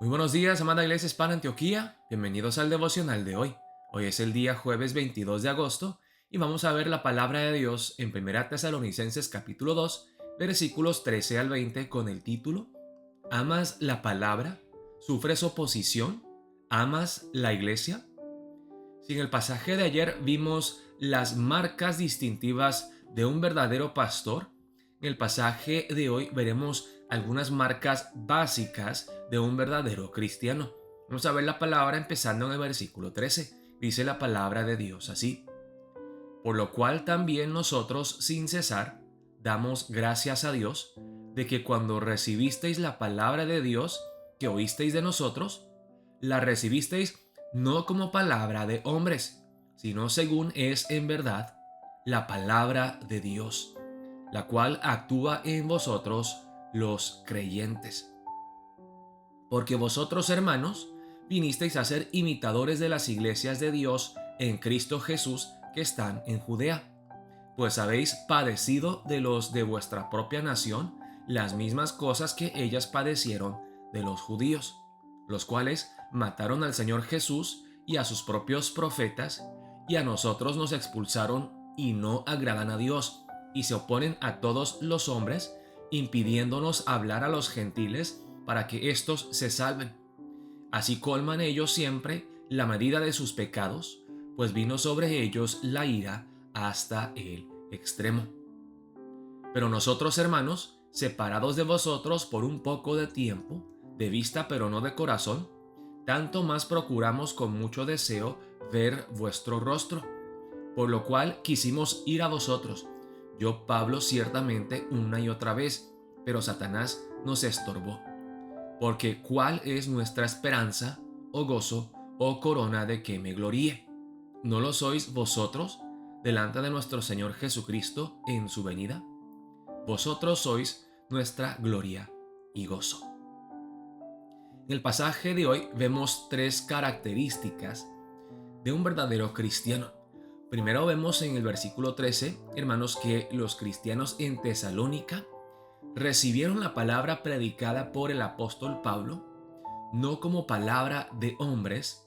Muy buenos días, amada Iglesia Hispana Antioquía. Bienvenidos al devocional de hoy. Hoy es el día jueves 22 de agosto y vamos a ver la palabra de Dios en 1 Tesalonicenses capítulo 2, versículos 13 al 20 con el título ¿Amas la palabra? ¿Sufres oposición? ¿Amas la iglesia? Si en el pasaje de ayer vimos las marcas distintivas de un verdadero pastor, en el pasaje de hoy veremos algunas marcas básicas de un verdadero cristiano. Vamos a ver la palabra empezando en el versículo 13. Dice la palabra de Dios así: por lo cual también nosotros sin cesar damos gracias a Dios de que cuando recibisteis la palabra de Dios que oísteis de nosotros, la recibisteis no como palabra de hombres, sino según es en verdad la palabra de Dios, la cual actúa en vosotros los creyentes. Porque vosotros, hermanos, vinisteis a ser imitadores de las iglesias de Dios en Cristo Jesús que están en Judea, pues habéis padecido de los de vuestra propia nación las mismas cosas que ellas padecieron de los judíos, los cuales mataron al Señor Jesús y a sus propios profetas, y a nosotros nos expulsaron y no agradan a Dios, y se oponen a todos los hombres, impidiéndonos hablar a los gentiles para que éstos se salven. Así colman ellos siempre la medida de sus pecados, pues vino sobre ellos la ira hasta el extremo. Pero nosotros, hermanos, separados de vosotros por un poco de tiempo, de vista pero no de corazón, tanto más procuramos con mucho deseo ver vuestro rostro, por lo cual quisimos ir a vosotros, yo Pablo ciertamente una y otra vez, pero Satanás nos estorbó. Porque ¿cuál es nuestra esperanza, o gozo, o corona de que me gloríe? ¿No lo sois vosotros delante de nuestro Señor Jesucristo en su venida? Vosotros sois nuestra gloria y gozo. En el pasaje de hoy vemos tres características de un verdadero cristiano. Primero vemos en el versículo 13, hermanos, que los cristianos en Tesalónica recibieron la palabra predicada por el apóstol Pablo, no como palabra de hombres,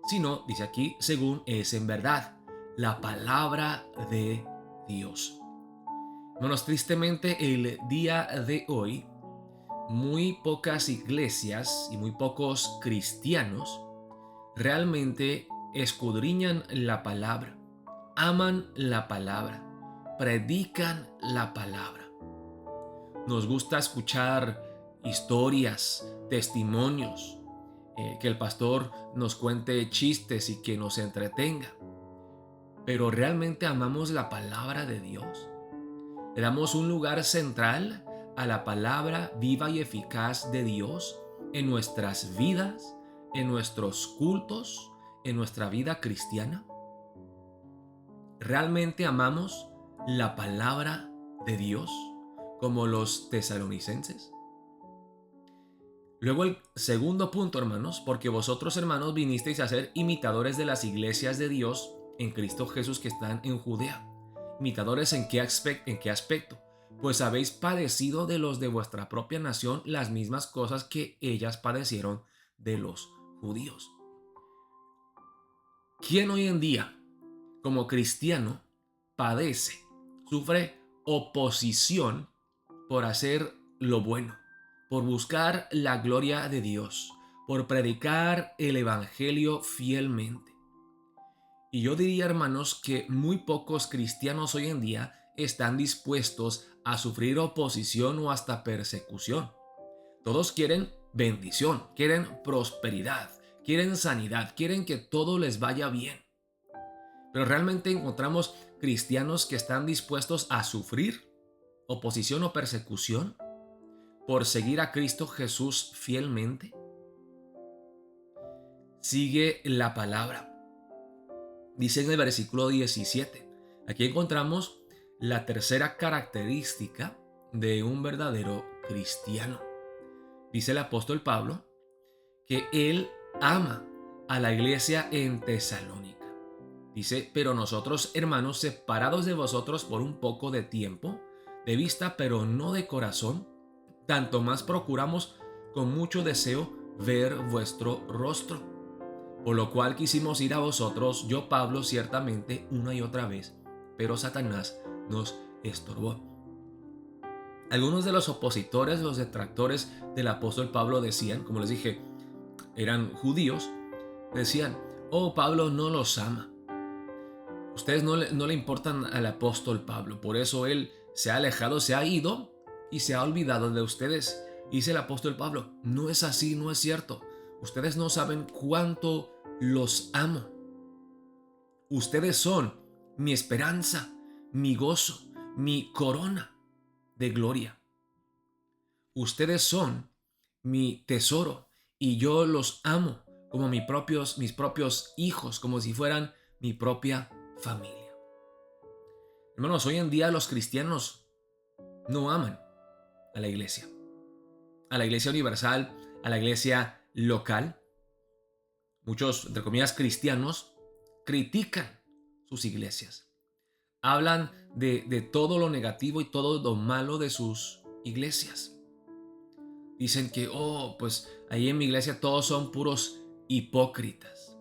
sino, dice aquí, según es en verdad, la palabra de Dios. Hermanos, tristemente el día de hoy, muy pocas iglesias y muy pocos cristianos realmente escudriñan la palabra, aman la palabra, predican la palabra. Nos gusta escuchar historias, testimonios, que el pastor nos cuente chistes y que nos entretenga. Pero ¿realmente amamos la palabra de Dios? ¿Le damos un lugar central a la palabra viva y eficaz de Dios en nuestras vidas, en nuestros cultos, en nuestra vida cristiana? ¿Realmente amamos la palabra de Dios como los tesalonicenses? Luego el segundo punto, hermanos, porque vosotros, hermanos, vinisteis a ser imitadores de las iglesias de Dios en Cristo Jesús que están en Judea. ¿Imitadores en qué aspecto? Pues habéis padecido de los de vuestra propia nación las mismas cosas que ellas padecieron de los judíos. ¿Quién hoy en día, como cristiano, padece, sufre oposición por hacer lo bueno, por buscar la gloria de Dios, por predicar el evangelio fielmente? Y yo diría, hermanos, que muy pocos cristianos hoy en día están dispuestos a sufrir oposición o hasta persecución. Todos quieren bendición, quieren prosperidad, quieren sanidad, quieren que todo les vaya bien. Pero realmente encontramos cristianos que están dispuestos a sufrir oposición o persecución por seguir a Cristo Jesús fielmente. Sigue la palabra. Dice en el versículo 17. Aquí encontramos la tercera característica de un verdadero cristiano. Dice el apóstol Pablo que él ama a la iglesia en Tesalónica. Dice, pero nosotros, hermanos, separados de vosotros por un poco de tiempo, de vista pero no de corazón, tanto más procuramos con mucho deseo ver vuestro rostro. Por lo cual quisimos ir a vosotros, yo Pablo, ciertamente, una y otra vez, pero Satanás nos estorbó. Algunos de los opositores, los detractores del apóstol Pablo decían, como les dije, eran judíos, decían: oh, Pablo no los ama. Ustedes no le importan al apóstol Pablo, por eso él se ha alejado, se ha ido y se ha olvidado de ustedes. Dice el apóstol Pablo: no es así, no es cierto. Ustedes no saben cuánto los amo. Ustedes son mi esperanza, mi gozo, mi corona de gloria. Ustedes son mi tesoro y yo los amo como mis propios hijos, como si fueran mi propia familia. Hermanos, hoy en día los cristianos no aman a la iglesia universal, a la iglesia local. Muchos, entre comillas, cristianos critican sus iglesias. Hablan de todo lo negativo y todo lo malo de sus iglesias. Dicen que, oh, pues ahí en mi iglesia todos son puros hipócritas.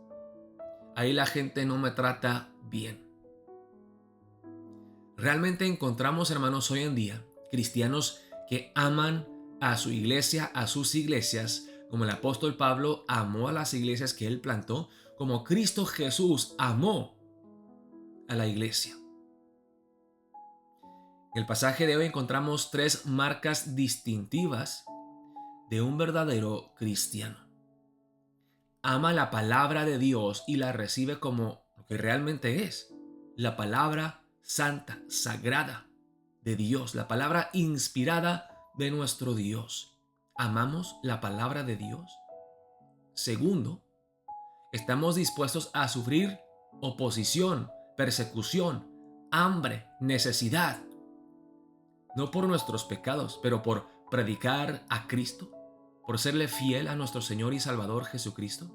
Ahí la gente no me trata bien. Realmente encontramos, hermanos, hoy en día cristianos que aman a su iglesia, a sus iglesias, como el apóstol Pablo amó a las iglesias que él plantó, como Cristo Jesús amó a la iglesia. En el pasaje de hoy encontramos 3 marcas distintivas de un verdadero cristiano. Ama la palabra de Dios y la recibe como lo que realmente es: la palabra santa, sagrada de Dios, la palabra inspirada de nuestro Dios. ¿Amamos la palabra de Dios? Segundo, estamos dispuestos a sufrir oposición, persecución, hambre, necesidad, no por nuestros pecados, pero por predicar a Cristo, por serle fiel a nuestro Señor y Salvador Jesucristo.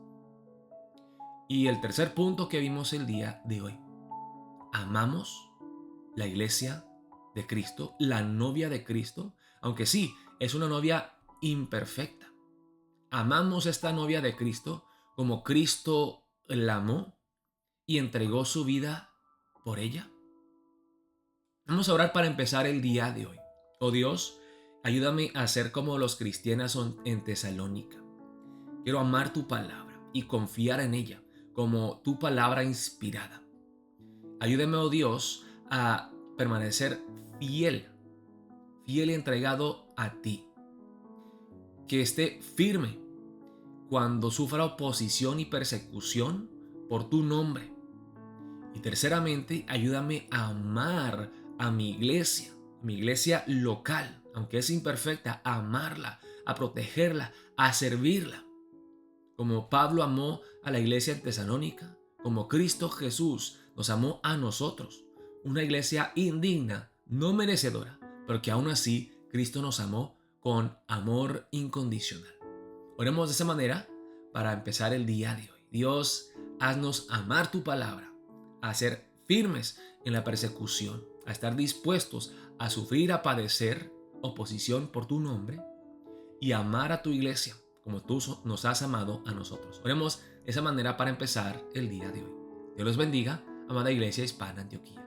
Y el tercer punto que vimos el día de hoy: amamos la iglesia de Cristo, la novia de Cristo, aunque sí, es una novia imperfecta. Amamos esta novia de Cristo como Cristo la amó y entregó su vida por ella. Vamos a orar para empezar el día de hoy. Oh Dios, ayúdame a ser como los cristianos en Tesalónica. Quiero amar tu palabra y confiar en ella como tu palabra inspirada. Ayúdame, oh Dios, a permanecer fiel y entregado a ti. Que esté firme cuando sufra oposición y persecución por tu nombre. Y terceramente, ayúdame a amar a mi iglesia local, aunque es imperfecta, a amarla, a protegerla, a servirla. Como Pablo amó a la iglesia en Tesalónica, como Cristo Jesús nos amó a nosotros, una iglesia indigna, no merecedora, pero que aún así Cristo nos amó con amor incondicional. Oremos de esa manera para empezar el día de hoy. Dios, haznos amar tu palabra, a ser firmes en la persecución, a estar dispuestos a sufrir, a padecer oposición por tu nombre y amar a tu iglesia como tú nos has amado a nosotros. Oremos de esa manera para empezar el día de hoy. Dios los bendiga, amada Iglesia Hispana Antioquía.